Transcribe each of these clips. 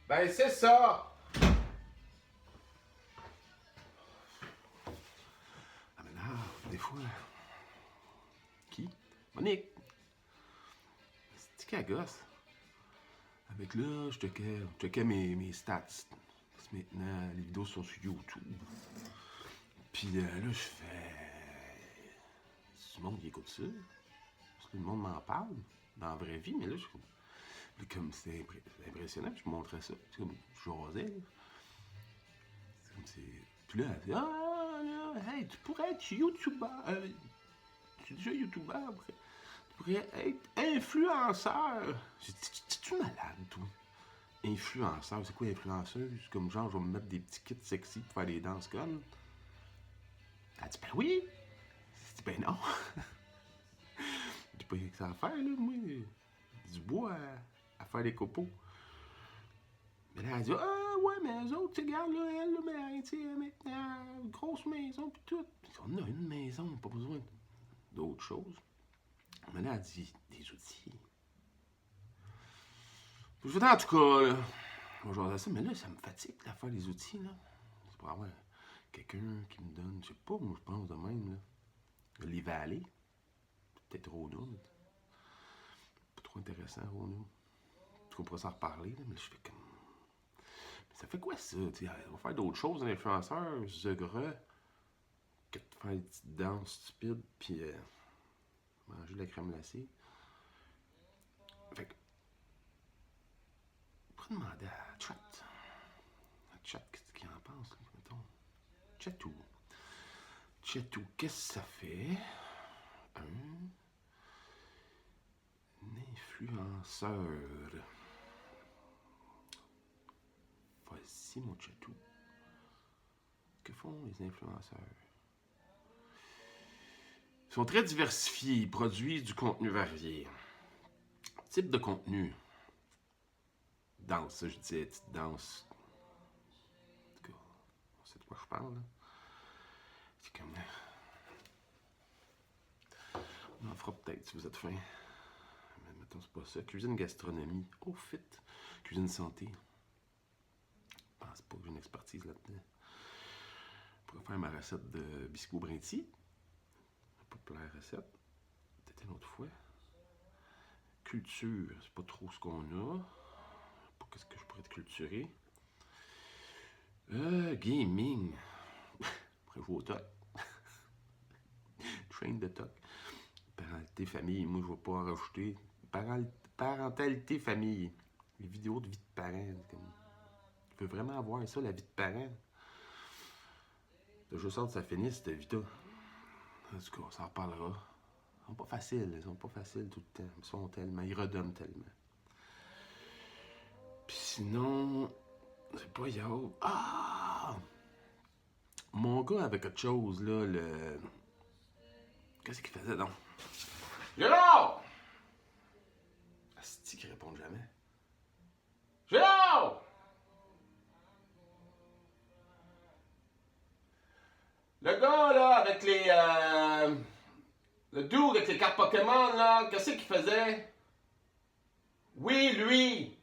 Ben, c'est ça! Ah, mais là, des fois. Qui? Monique! C'est qui à gosse? Avec là, je checkais mes stats. Parce que maintenant, les vidéos sont sur YouTube. Puis là, je fais. C'est le monde qui écoute ça? Parce que le monde m'en parle dans la vraie vie, mais là, comme c'est impressionnant, puis je montrais ça. C'est comme, je jasais, là. C'est comme c'est. Puis là, elle dit, ah, là, hey, tu pourrais être youtubeur. Tu es déjà youtubeur, après. Tu pourrais être influenceur. J'ai dit, tu malade, toi? Influenceur, c'est quoi influenceuse? Comme genre, je vais me mettre des petits kits sexy pour faire des danses connes. Elle dit, ben oui. J'ai dit, ben non. J'ai pas rien que ça à faire, là, moi. Du bois à faire des copeaux. Mais là, elle dit, ah ouais, mais eux autres, tu regardes, là, elle, là, mais, tu sais, maintenant, une grosse maison, pis tout. On a une maison, pas besoin d'autre chose. Mais là, elle dit, des outils. Je veux dire, en tout cas, là, moi, je ça, mais là, ça me fatigue, là, faire les outils, là. C'est pour avoir quelqu'un qui me donne, je sais pas, moi, je pense de même, là. Les vallées. Peut-être Rona, mais pas trop intéressant, Rona. On pourrait s'en reparler, là, mais là, je fais comme. Mais ça fait quoi ça? T'sais, on va faire d'autres choses, un influenceur, zegre, que de faire des petites danses stupides, puis manger de la crème glacée. Fait que, on pourrait demander à Chat. À Chat, qu'est-ce qu'il en pense, là, mettons? Chatou. Chatou, qu'est-ce que ça fait? Un influenceur. Voici mon chatou. Que font les influenceurs? Ils sont très diversifiés, ils produisent du contenu varié. Type de contenu. Danse, ça je disais, petite danse. En tout cas, on sait de quoi je parle, là. C'est comme. On en fera peut-être si vous êtes faim. Mais mettons, c'est pas ça. Cuisine gastronomie. Oh, fit. Cuisine santé. Je pense pas que j'ai une expertise là-dedans. Je pourrais faire ma recette de biscuits au brinty. Populaire recette. Peut-être une autre fois. Culture, c'est pas trop ce qu'on a. Pas qu'est-ce que je pourrais être culturé. Gaming. Après, jouer au toc. Train de toc. Parentalité, famille. Moi, je vais pas en rajouter. Parentalité, famille. Les vidéos de vie de parents. Comme. Je veux vraiment avoir ça, la vie de parents. De juste hâte que ça finisse, cette vie-là. En tout cas, on s'en reparlera. Ils sont pas faciles. Ils sont pas faciles tout le temps. Ils sont tellement. Ils redonnent tellement. Puis sinon. C'est pas yo. Ah! Mon gars avait quelque chose, là, le. Qu'est-ce qu'il faisait donc? Gérard! Asti qui répond jamais. Gérard! Le gars, là, avec les. Le dude avec les cartes Pokémon, là, qu'est-ce qu'il faisait? Oui, lui!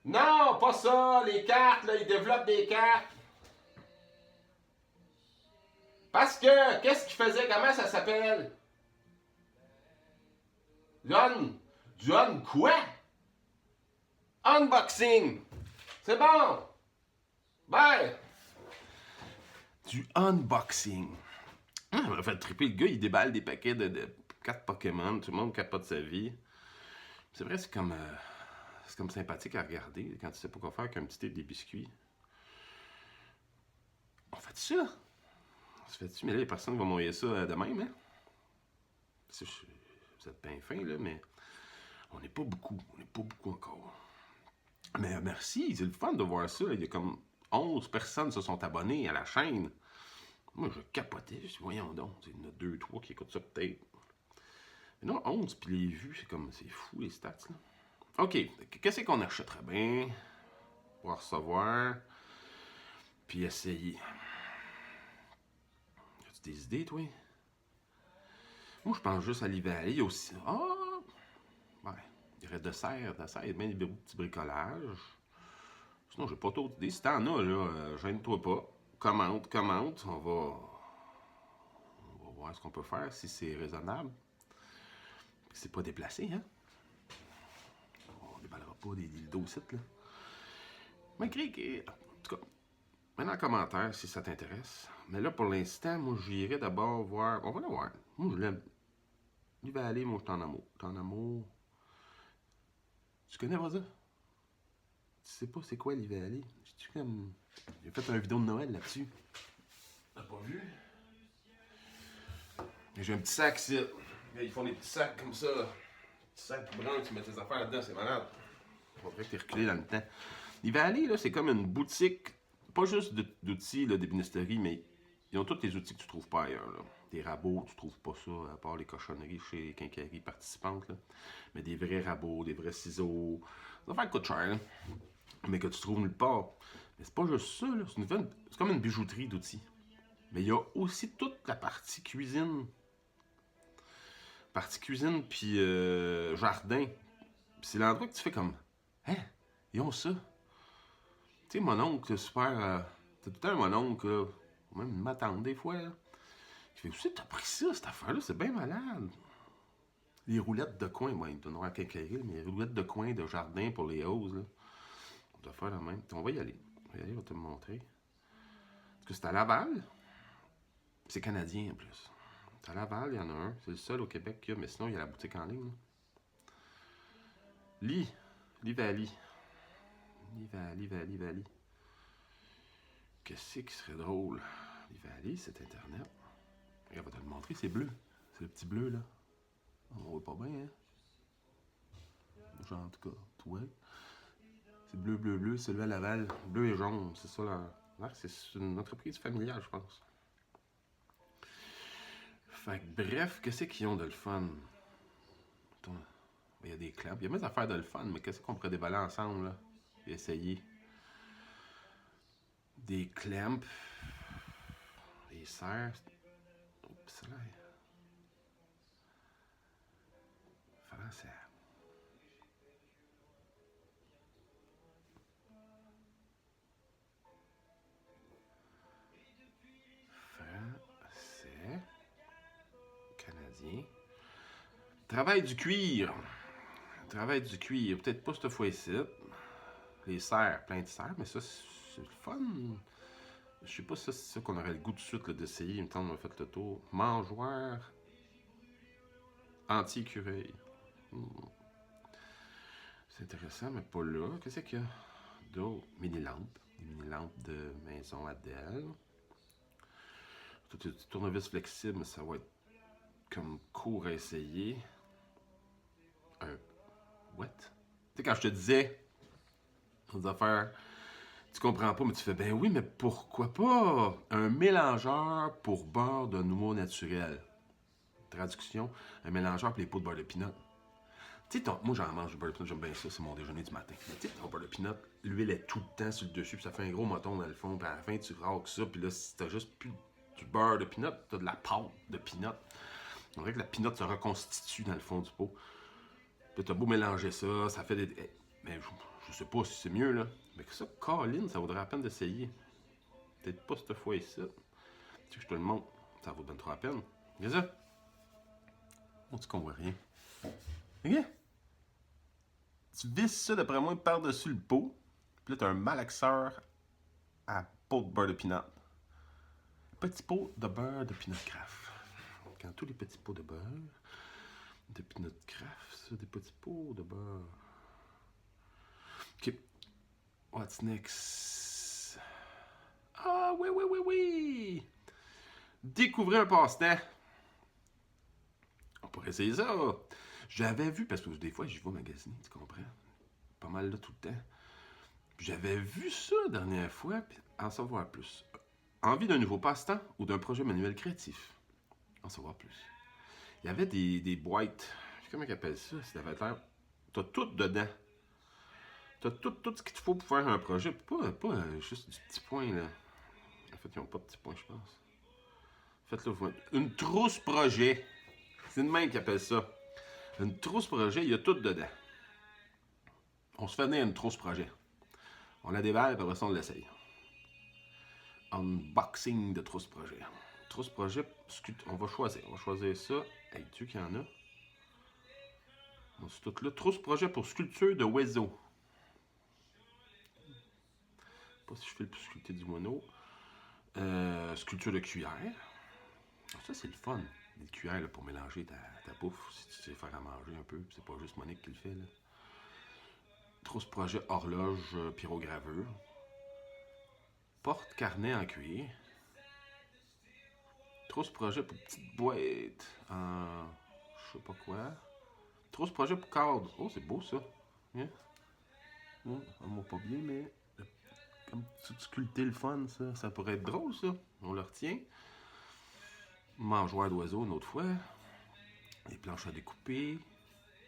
Non, pas ça, les cartes, là, il développe des cartes. Parce que, qu'est-ce qu'il faisait? Comment ça s'appelle? Du quoi? Unboxing! C'est bon! Bye! Du unboxing. Ça m'a fait triper. Le gars, il déballe des paquets de cartes Pokémon. Tout le monde capote sa vie. C'est vrai, c'est comme sympathique à regarder quand tu sais pas quoi faire qu'un petit thé des biscuits. On fait ça? On se fait-tu? Mais là, les personnes vont m'envoyer ça de même, hein? Vous êtes bien fins, là, mais on n'est pas beaucoup. On n'est pas beaucoup encore. Mais merci, c'est le fun de voir ça. Il y a comme 11 personnes se sont abonnées à la chaîne. Moi, je capotais. Je dis, voyons donc, il y en a 2, 3 qui écoutent ça peut-être. Mais non, 11, puis les vues, c'est fou les stats, là. OK, qu'est-ce qu'on achèterait bien pour recevoir, puis essayer? As-tu des idées, toi? Moi, je pense juste à l'hiver. Il y a aussi. Ah! Ouais. Il y aurait de serre, bien des petits bricolages. Sinon, j'ai pas d'autres idées. Si t'en as, là, gêne-toi pas. Commente. On va voir ce qu'on peut faire, si c'est raisonnable. C'est pas déplacé, hein? On déballera pas des dossiers, là. Mais écris, en tout cas, mets dans le commentaire si ça t'intéresse. Mais là, pour l'instant, moi, j'irai d'abord voir. On va le voir. Moi, je l'aime. Il va aller, moi, je suis en amour. T'es en amour. Tu connais pas ça? Tu sais pas c'est quoi l'Ivalé? J'ai fait une vidéo de Noël là-dessus. T'as pas vu? J'ai un petit sac ici. Ils font des petits sacs comme ça. Là. Petit sac brun, tu mets tes affaires là-dedans, c'est malade. On dirait que t'es reculé dans le temps. L'Ivalé, là, c'est comme une boutique, pas juste d'outils, là, d'ébénisterie, mais ils ont tous les outils que tu trouves pas ailleurs. Là. Des rabots, tu trouves pas ça, à part les cochonneries chez les quincailleries participantes. Là. Mais des vrais rabots, des vrais ciseaux. Ça va faire coûte cher, là. Mais que tu trouves nulle part. Mais c'est pas juste ça, là. C'est comme une bijouterie d'outils. Mais il y a aussi toute la partie cuisine. Partie cuisine, puis jardin. Puis c'est l'endroit que tu fais comme... Hein? Ils ont ça. Tu sais, mon oncle, c'est super... t'as tout le temps mon oncle, là. Ou même une ma tante, des fois, là. Qui fait aussi, t'as pris ça, cette affaire-là, c'est bien malade. Les roulettes de coin, bon, ils donneraient à quincaillerie, mais les roulettes de coin de jardin pour les hausses, là. On doit faire la même. On va y aller. On va y aller, on va te le montrer. Parce que c'est à Laval. C'est canadien en plus. C'est à Laval, il y en a un. C'est le seul au Québec qu'il y a, mais sinon, il y a la boutique en ligne. L'Ivali. Qu'est-ce qui serait drôle? L'Ivali, c'est Internet. Et on va te le montrer, c'est bleu. C'est le petit bleu, là. On voit pas bien, hein? Genre, en tout cas, toi. C'est bleu, celui à Laval. Bleu et jaune, c'est ça, là. C'est une entreprise familiale, je pense. Fait que, bref, qu'est-ce qu'ils ont de le fun? Attends, il y a des clamps. Il y a même des affaires de le fun, mais qu'est-ce qu'on pourrait déballer ensemble, là? Et essayer. Des clamps. Des serres. Oups, là. Français. Français. Canadien. Travail du cuir. Travail du cuir. Peut-être pas cette fois-ci. Les serres, plein de serres, mais ça, c'est le fun. Je sais pas si c'est ça qu'on aurait le goût tout de suite d'essayer. Il me semble qu'on a fait le tour. Mangeoire anti-écureuil. C'est intéressant, mais pas là. Qu'est-ce qu'il y a d'autres? Mini-lampes. Des mini-lampes de maison Adèle. Tout est tournevis flexible, mais ça va être comme court à essayer. Un what? Tu sais, quand je te disais des affaires, tu comprends pas, mais tu fais ben oui, mais pourquoi pas un mélangeur pour beurre de noix naturel. Traduction, un mélangeur pour les pots de beurre de pinot. Tu sais, moi j'en mange du beurre de pinot, j'aime bien ça, c'est mon déjeuner du matin. Mais tu sais, ton beurre de pinot, l'huile est tout le temps sur le dessus, puis ça fait un gros moton dans le fond, puis à la fin tu raques ça, puis là, si t'as juste plus du beurre de pinot, t'as de la pâte de pinot. On dirait que la pinot se reconstitue dans le fond du pot. Puis t'as beau mélanger ça, ça fait des... Mais je sais pas si c'est mieux, là. Mais que ça, Colin, ça vaudrait la peine d'essayer. Peut-être pas cette fois ici. Tu sais que je te le montre, ça vaut bien trop la peine. Regarde ça. On dit qu'on voit rien. Regarde. Tu visses ça, d'après moi, par-dessus le pot. Puis là, t'as un malaxeur à pot de beurre de pinot. Petit pot de beurre de pinot Kraft. Quand tous les petits pots de beurre de pinot Kraft, ça, des petits pots de beurre. Ok. What's next? Ah, oui. Découvrir un passe-temps. On pourrait essayer ça. J'avais vu, parce que des fois, j'y vais magasiner, tu comprends? Pas mal là tout le temps. J'avais vu ça la dernière fois, puis en savoir plus. Envie d'un nouveau passe-temps ou d'un projet manuel créatif? En savoir plus. Il y avait des boîtes. Comment ils appellent ça? Ça avait l'air. T'as tout dedans. T'as tout ce qu'il te faut pour faire un projet. Pas juste du petit point, là. En fait, ils n'ont pas de petit point, je pense. Faites-le vous. Une trousse projet. C'est une main qui appelle ça. Une trousse projet, il y a tout dedans. On se fait venir une trousse projet. On la déballe, puis après ça, on l'essaye. Unboxing de trousse projet. Trousse projet, on va choisir. On va choisir ça. Hey, tu qu'il y en a? C'est tout là. Trousse projet pour sculpture de oiseaux. Pas si je fais le plus sculpter du moineau. Sculpture de cuillère. Ça, c'est le fun. Des cuillères là, pour mélanger ta bouffe. Si tu sais faire à manger un peu. C'est pas juste Monique qui le fait. Là. Trousse projet horloge pyrogravure. Porte-carnet en cuir. Trousse projet pour petite boîte en je sais pas quoi. Trousse projet pour cadre. Oh, c'est beau ça. Yeah. On voit pas bien, mais comme tout sculpter le fun, ça pourrait être drôle ça. On le retient. Mangeoire d'oiseaux une autre fois. Les planches à découper.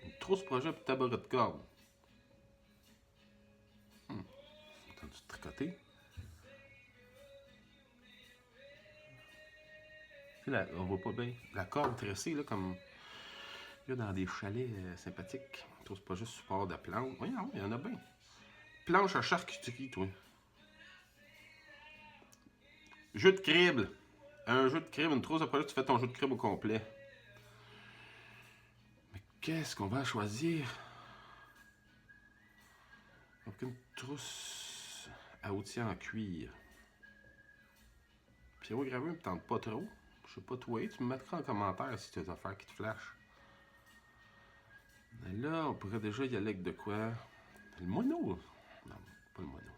Une trousse projet pour tabouret de corde. Entendu tricoter. Là, on voit pas bien. La corde tressée, là, comme il y a dans des chalets sympathiques. Trousse projet support de planche. Oui, il y en a bien. Planche à charcuterie, toi. Jeu de crible. Un jeu de crible, une trousse de projet, tu fais ton jeu de crible au complet. Mais qu'est-ce qu'on va choisir? Donc une trousse à outils en cuir. Pyrogravure me tente pas trop. Je sais pas toi, tu me mettras en commentaire si tu as des affaires qui te flashent. Mais là, on pourrait déjà y aller avec de quoi? Le moineau. Non, pas le moineau.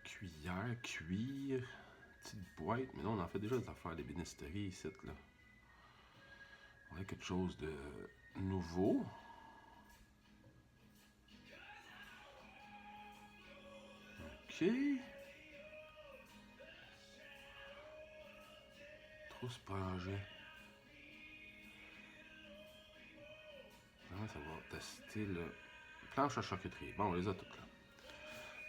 Cuillère, cuir, petite boîte. Mais non, on en fait déjà des affaires d'ébénisterie ici, là. On a quelque chose de nouveau. Ok. Trousse projet. Ça va tester le planche à charcuterie. Bon, on les a toutes là.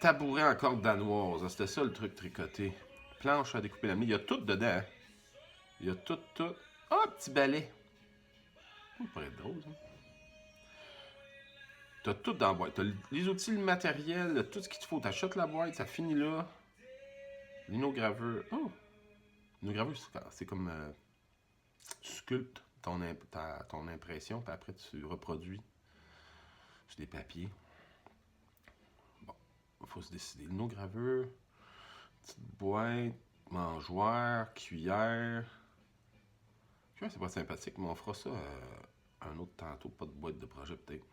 Tabouret en corde danoise. C'était ça le truc tricoté. Planche à découper la mie. Il y a tout dedans. Hein? Il y a tout. Ah, petit balai. Ça pourrait être drôle, ça. T'as tout dans la boîte. T'as les outils, le matériel, tout ce qu'il te faut. T'achètes la boîte, ça finit là. Linogravure. Oh! Linogravure, c'est comme... tu sculptes ton impression, puis après tu reproduis sur des papiers. Bon, il faut se décider. Linogravure, petite boîte, mangeoire, cuillère. Cuillère, c'est pas sympathique, mais on fera ça un autre tantôt. Pas de boîte de projet, peut-être.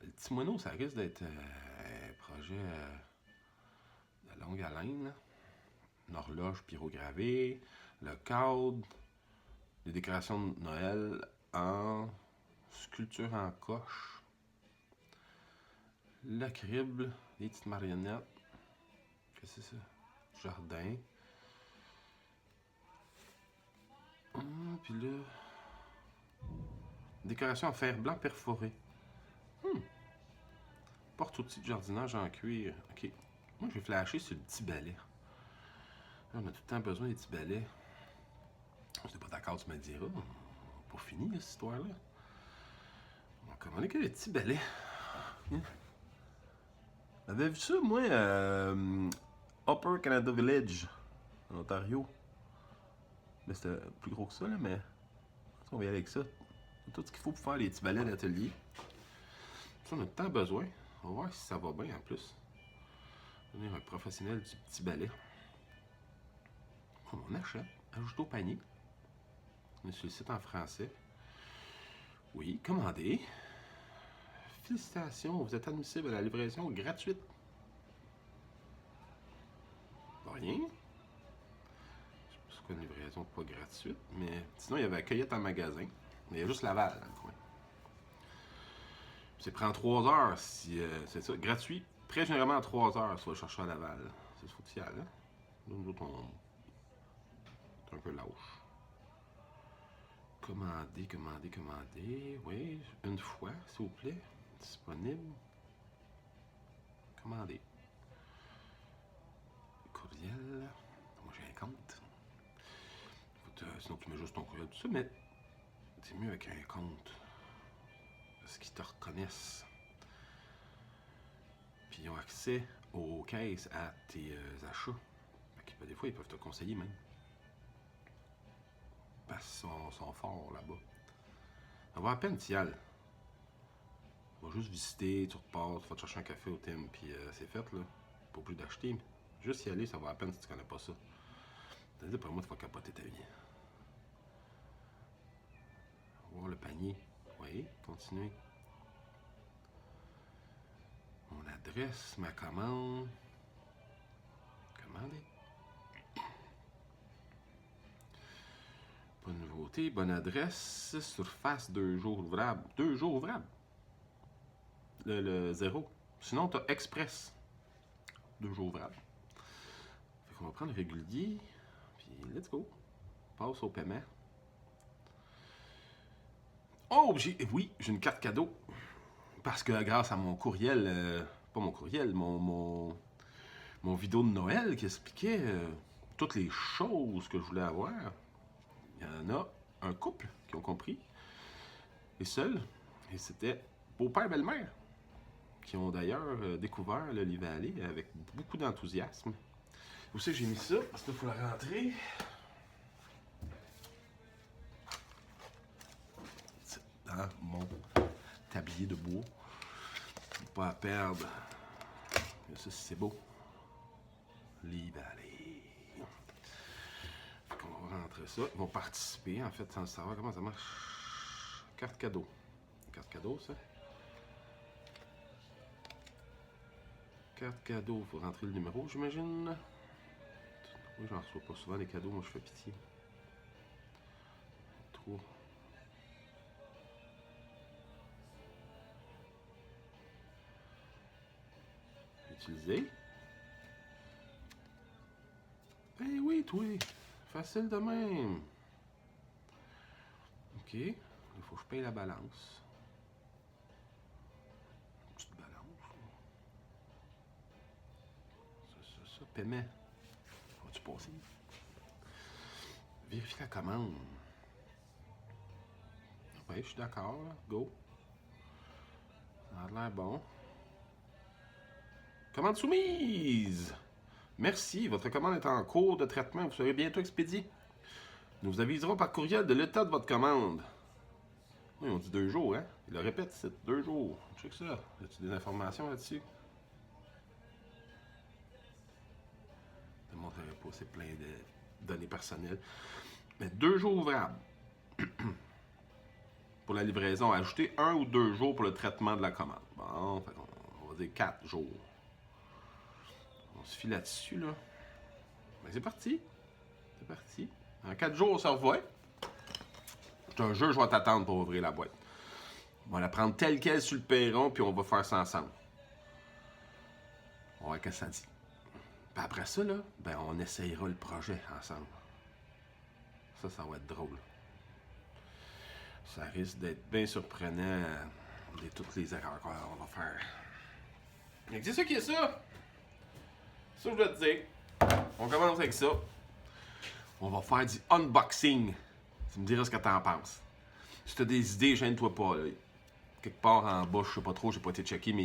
Le petit moineau, ça risque d'être un projet de longue haleine. Là. Une horloge pyrogravée, le cadre, les décorations de Noël en sculpture en coche, la crible, les petites marionnettes. Qu'est-ce que c'est ça? Jardin. Puis là, décoration en fer blanc perforé. Porte-outils de jardinage en cuir. Ok. Moi, je vais flasher sur le petit balai. Là, on a tout le temps besoin des petits balais. Je n'étais pas d'accord, tu me le diras. Pas fini, cette histoire-là. On va commander que les petits balais. J'avais vu ça, moi, Upper Canada Village, en Ontario. Mais c'était plus gros que ça, là, mais on va y aller avec ça. Tout ce qu'il faut pour faire les petits balais d'atelier. Ça, on a tout le temps besoin. On va voir si ça va bien en plus. Devenir un professionnel du petit balai. On achète. Ajoute au panier. On est sur le site en français. Oui, commandez. Félicitations, vous êtes admissible à la livraison gratuite. Pas rien. Je sais pas c'est quoi une livraison pas gratuite, mais sinon il y avait cueillette en magasin. Mais il y a juste Laval dans le coin. Ça prend 3 heures si c'est ça, gratuit. Très généralement à 3 heures si tu vas chercher à Laval. C'est ce faut que tu y ailles, là. Nous autres, on est un peu lâche. Commander. Oui, une fois, s'il vous plaît. Disponible. Commander. Courriel. Moi, j'ai un compte. Sinon, tu mets juste ton courriel, tout ça, mais c'est mieux avec un compte. Parce qu'ils te reconnaissent. ils ont accès aux caisses à tes achats. Fait que, des fois, ils peuvent te conseiller même. Parce qu'ils sont forts là-bas. Ça va à peine t'y aller. Tu vas juste visiter, tu repars, tu vas te chercher un café au Tim, puis c'est fait là. Pas plus d'acheter. Juste y aller, ça va à peine si tu connais pas ça. C'est-à-dire, pour moi, tu vas capoter ta vie. On va voir le panier. Oui, continuez. Mon adresse, ma commande. Commander. Pas de nouveauté. Bonne adresse. Surface 2 jours ouvrables. 2 jours ouvrables. Le 0. Sinon, tu as Express. 2 jours ouvrables. Fait qu'on va prendre le régulier. Puis, let's go. Passe au paiement. Oh, oui, j'ai une carte cadeau. Parce que grâce à mon courriel, pas mon courriel, mon vidéo de Noël qui expliquait toutes les choses que je voulais avoir, il y en a un couple qui ont compris, et seuls, et c'était beau-père et belle-mère, qui ont d'ailleurs découvert le Livre Valley avec beaucoup d'enthousiasme. Où c'est que j'ai mis ça? Parce qu'il faut la rentrer. Dans mon tablier de bois. Pas à perdre. Ça, c'est beau. Livre Valley. On va rentrer ça. Ils vont participer, en fait, sans savoir comment ça marche. Carte cadeau. Carte cadeau, ça. Carte cadeau. Il faut rentrer le numéro, j'imagine. Oui, j'en reçois pas souvent des cadeaux. Moi, je fais pitié. Trop. Utiliser. Eh oui, toi. Facile de même. OK. Il faut que je paye la balance. Une petite balance. Ça. Paiement. Vas-tu passer? Vérifie la commande. Oui, je suis d'accord. Go. Ça a l'air bon. Commande soumise! Merci, votre commande est en cours de traitement. Vous serez bientôt expédié. Nous vous aviserons par courriel de l'état de votre commande. Oui, on dit 2 jours, hein? Il le répète, c'est 2 jours. Check ça. As-tu des informations là-dessus? Je ne montrerai pas, c'est plein de données personnelles. Mais 2 jours ouvrables. Pour la livraison, ajouter 1 ou 2 jours pour le traitement de la commande. Bon, on va dire 4 jours. On se fie là-dessus, là. Ben, c'est parti. C'est parti. En 4 jours, on se revoit. Je te jure, je vais t'attendre pour ouvrir la boîte. On va la prendre telle qu'elle sur le perron, puis on va faire ça ensemble. On va voir ce que ça dit. Puis après ça, là, ben, on essayera le projet ensemble. Ça va être drôle. Ça risque d'être bien surprenant de toutes les erreurs qu'on va faire. C'est ça qui est ça! Ça, je dois te dire. On commence avec ça. On va faire du unboxing. Tu me diras ce que t'en penses. Si t'as des idées, gêne-toi pas. Là. Quelque part en bas, je sais pas trop, j'ai pas été checké, mais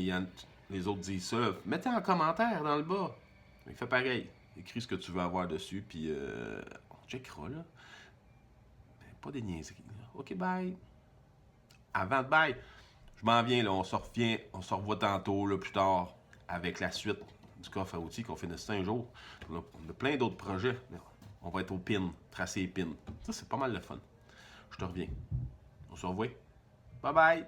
les autres disent ça. Mettez en commentaire dans le bas. Fais pareil. Écris ce que tu veux avoir dessus, puis on checkera, là. Mais pas des niaiseries. Là. OK, bye. Avant de bye, je m'en viens, là. On se revoit tantôt, là, plus tard, avec la suite du coffre à outils qu'on finisse ça un jour. On a plein d'autres projets. On va être au pin, tracer les pins. Ça, c'est pas mal le fun. Je te reviens. On se revoit. Bye bye!